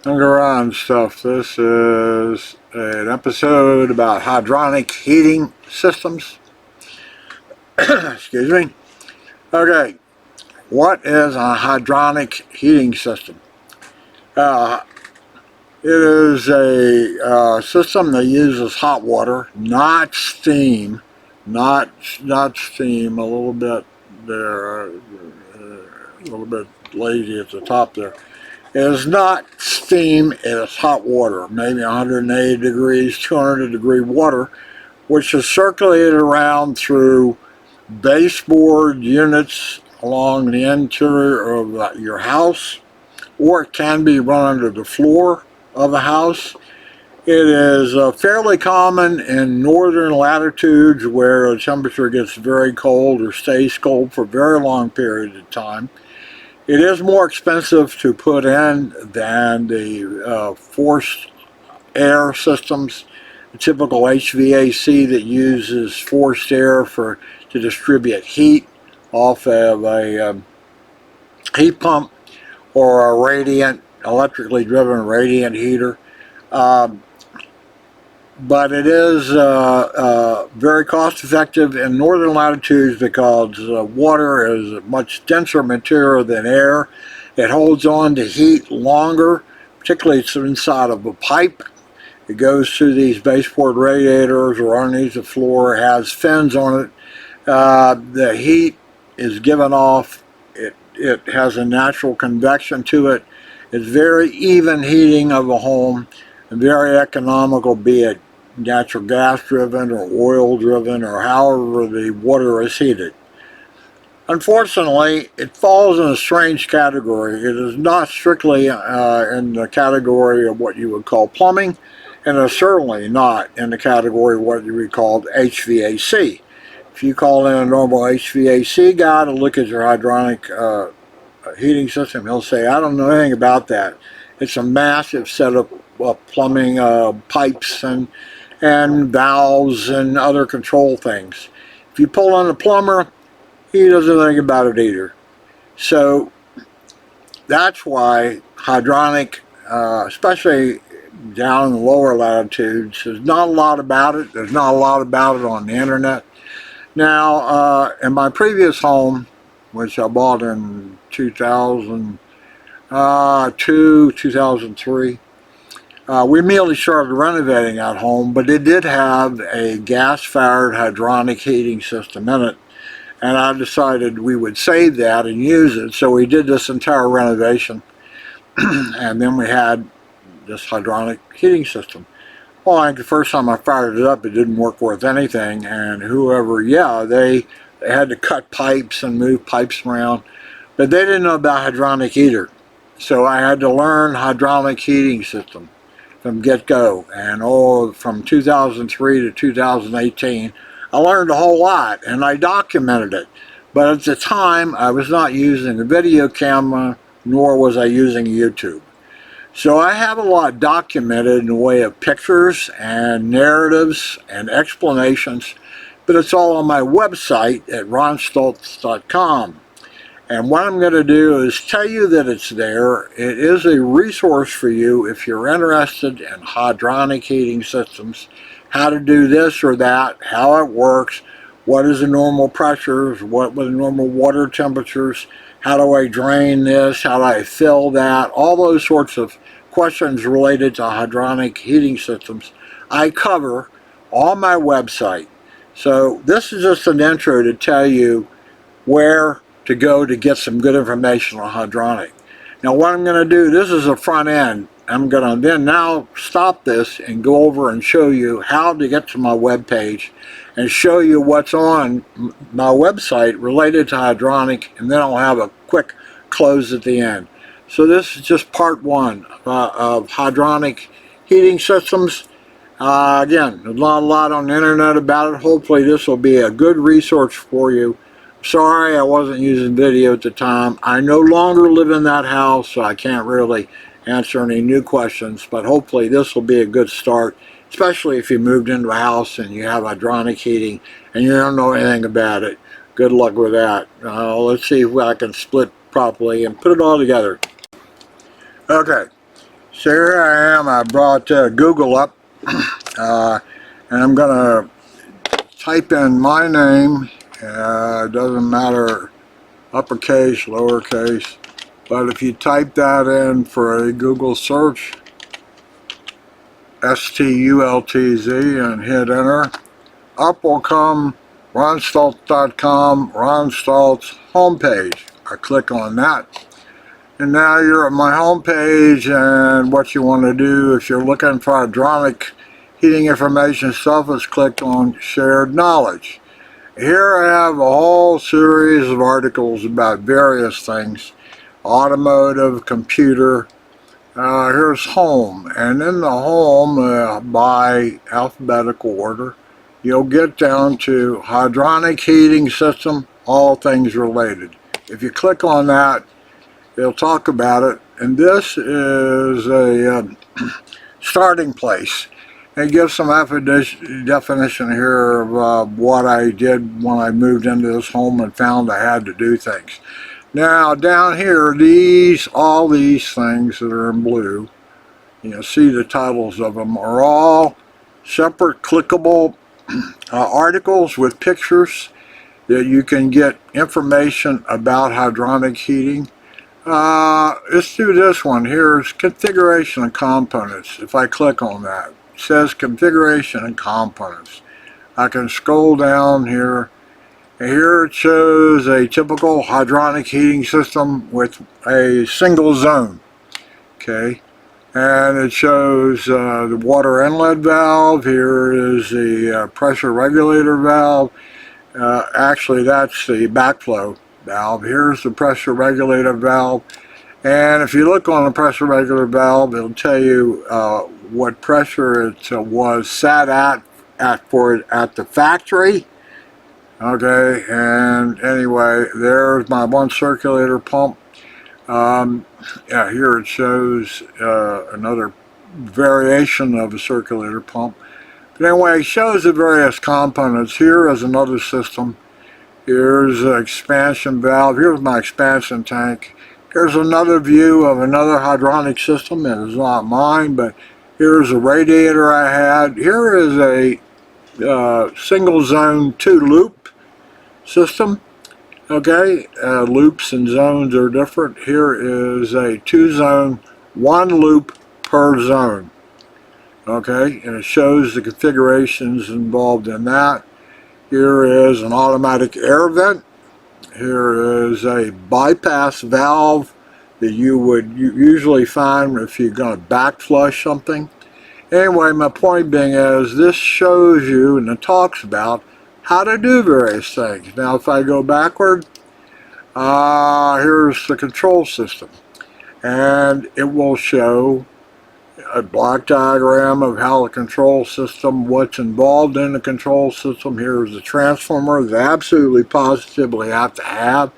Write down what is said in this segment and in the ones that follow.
Underground stuff. This is an episode about hydronic heating systems. Excuse me. Okay, what is a hydronic heating system? Uh, it is a system that uses hot water, not steam. Not steam. A little bit there. A little bit lazy at the top there. It is not steam, it is hot water, maybe 180 degrees, 200 degree water, which is circulated around through baseboard units along the interior of your house, or it can be run under the floor of a house. It is fairly common in northern latitudes where the temperature gets very cold or stays cold for very long periods of time. It is more expensive to put in than the forced air systems, the typical HVAC that uses forced air to distribute heat off of a heat pump or a radiant, electrically driven radiant heater. But it is very cost effective in northern latitudes because water is a much denser material than air. It holds on to heat longer, particularly it's inside of a pipe. It goes through these baseboard radiators or underneath the floor. It has fins on it. The heat is given off. It has a natural convection to it. It's very even heating of a home. Very economical, be it natural gas driven or oil driven or however the water is heated. Unfortunately, it falls in a strange category. It is not strictly in the category of what you would call plumbing, and it's certainly not in the category of what you would call HVAC. If you call in a normal HVAC guy to look at your hydronic heating system, he'll say, I don't know anything about that. It's a massive set of plumbing pipes and valves and other control things. If you pull on a plumber, he doesn't think about it either. So that's why hydronic, especially down in the lower latitudes, there's not a lot about it. There's not a lot about it on the internet. Now, in my previous home, which I bought in 2002, 2003, we immediately started renovating that home, but it did have a gas-fired hydronic heating system in it, and I decided we would save that and use it, so we did this entire renovation, and then we had this hydronic heating system. Well, I think the first time I fired it up, it didn't work worth anything, and whoever, they had to cut pipes and move pipes around, but they didn't know about hydronic either, so I had to learn hydronic heating system from get-go, and from 2003 to 2018 I learned a whole lot and I documented it, but at the time I was not using a video camera nor was I using YouTube, so I have a lot documented in the way of pictures and narratives and explanations, but it's all on my website at ronstoltz.com. And what I'm going to do is tell you that it's there. It is a resource for you if you're interested in hydronic heating systems, how to do this or that, how it works, what is the normal pressures, what are the normal water temperatures, how do I drain this, how do I fill that, all those sorts of questions related to hydronic heating systems I cover on my website. So this is just an intro to tell you where to go to get some good information on hydronic. Now what I'm going to do, this is a front end. I'm going to then now stop this and go over and show you how to get to my web page and show you what's on my website related to hydronic, and then I'll have a quick close at the end. So this is just part one of hydronic heating systems. Again, there's not a lot on the internet about it. Hopefully this will be a good resource for you. Sorry I wasn't using video at the time. I no longer live in that house, so I can't really answer any new questions, but hopefully this will be a good start, especially if you moved into a house and you have hydronic heating and you don't know anything about it. Good luck with that. Let's see if I can split properly and put it all together. Okay, So here I am. I brought Google up, and I'm gonna type in my name. It doesn't matter, uppercase, lowercase, but if you type that in for a Google search, STULTZ, and hit enter, up will come ronstultz.com, Ron Stultz homepage. I click on that. And now you're at my home page, and what you want to do if you're looking for hydronic heating information stuff is click on shared knowledge. Here I have a whole series of articles about various things, automotive, computer. Here's home, and in the home by alphabetical order you'll get down to hydronic heating system, all things related. If you click on that, they'll talk about it, and this is a starting place. It gives some definition here of what I did when I moved into this home and found I had to do things. Now down here, all these things that are in blue, you see the titles of them, are all separate clickable articles with pictures that you can get information about hydronic heating. Let's do this one. Here's configuration and components. If I click on that, it says configuration and components. I can scroll down here. Here it shows a typical hydronic heating system with a single zone. Okay, and it shows the water inlet valve. Here is the pressure regulator valve. Actually, that's the backflow valve. Here's the pressure regulator valve, and if you look on the pressure regulator valve, it'll tell you what pressure it was set at the factory. Okay, and anyway, there's my one circulator pump. Yeah, here it shows another variation of a circulator pump. But anyway, it shows the various components. Here is another system. Here's an expansion valve. Here's my expansion tank. Here's another view of another hydronic system. It is not mine, but here's a radiator I had. Here is a single zone 2-loop system. Okay, loops and zones are different. Here is a 2-zone, 1 loop per zone. Okay, and it shows the configurations involved in that. Here is an automatic air vent. Here is a bypass valve that you would usually find if you're going to backflush something. Anyway, my point being is this shows you and it talks about how to do various things. Now if I go backward, here's the control system, and it will show a block diagram of how the control system, what's involved in the control system. Here's the transformer that absolutely positively have to have.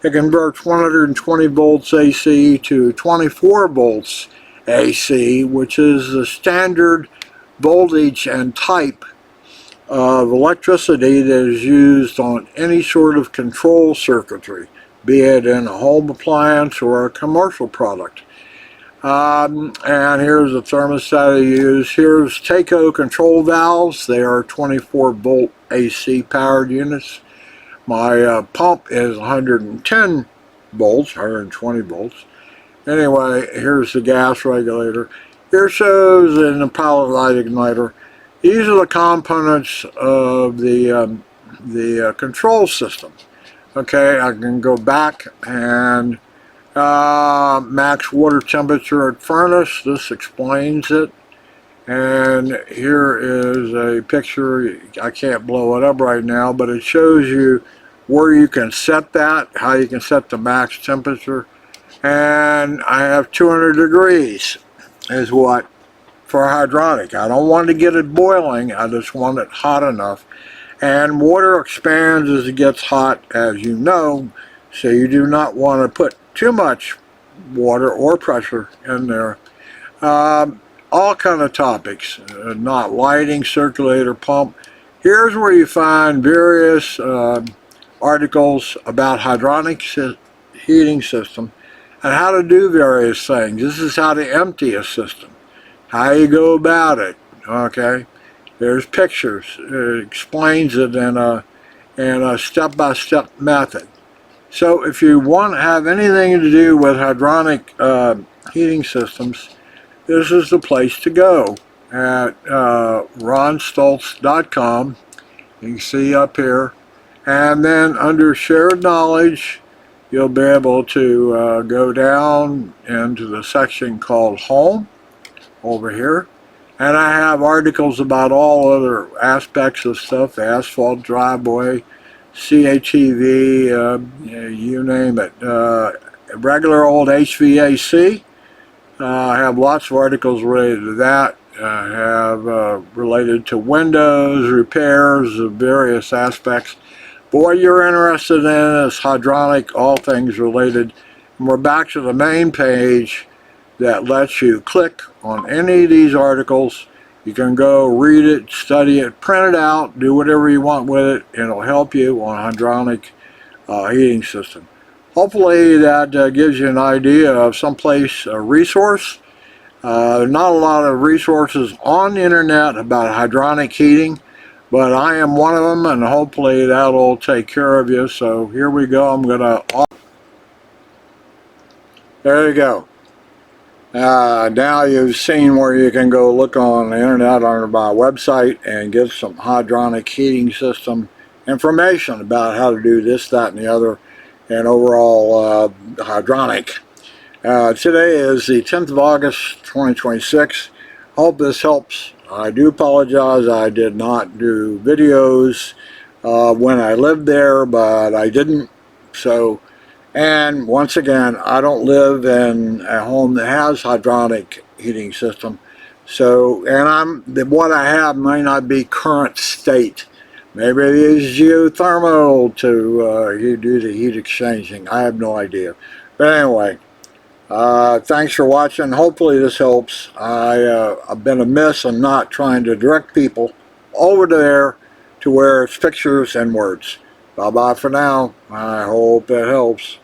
It converts 120 volts AC to 24 volts AC, which is the standard voltage and type of electricity that is used on any sort of control circuitry, be it in a home appliance or a commercial product. And here's the thermostat I use. Here's TACO control valves. They are 24 volt AC powered units. My pump is 110 volts, 120 volts. Anyway, here's the gas regulator. Here shows in the pilot light igniter. These are the components of the control system. Okay, I can go back and max water temperature at furnace. This explains it. And here is a picture. I can't blow it up right now, but it shows you where you can set that, how you can set the max temperature. And I have 200 degrees is what for hydronic. I don't want to get it boiling, I just want it hot enough. And water expands as it gets hot, as you know, so you do not want to put too much water or pressure in there. All kind of topics, not lighting, circulator, pump. Here's where you find various articles about hydronic heating system. and how to do various things. This is how to empty a system, how you go about it. Okay, there's pictures. It explains it in a step-by-step method. So if you want to have anything to do with hydronic heating systems, this is the place to go at ronstoltz.com. You can see up here. And then under shared knowledge, you'll be able to go down into the section called home over here. And I have articles about all other aspects of stuff, asphalt, driveway, CHEV, you name it. Regular old HVAC. I have lots of articles related to that. I have related to windows, repairs of various aspects. But what you're interested in is hydronic, all things related. And we're back to the main page that lets you click on any of these articles. You can go read it, study it, print it out, do whatever you want with it, and it'll help you on hydronic heating system. Hopefully that gives you an idea of someplace, a resource. There's not a lot of resources on the internet about hydronic heating, but I am one of them, and hopefully that'll take care of you. So here we go. I'm gonna, there you go. Now you've seen where you can go look on the internet on my website and get some hydronic heating system information about how to do this, that, and the other, and overall hydronic. Today is the 10th of August 2026. Hope this helps. I do apologize I did not do videos when I lived there, but I didn't. So, and once again, I don't live in a home that has hydronic heating system. So, and what I have may not be current state. Maybe it is geothermal to you do the heat exchanging. I have no idea. But anyway, thanks for watching. Hopefully this helps. I've been amiss in not trying to direct people over there to where it's pictures and words. Bye-bye for now. I hope it helps.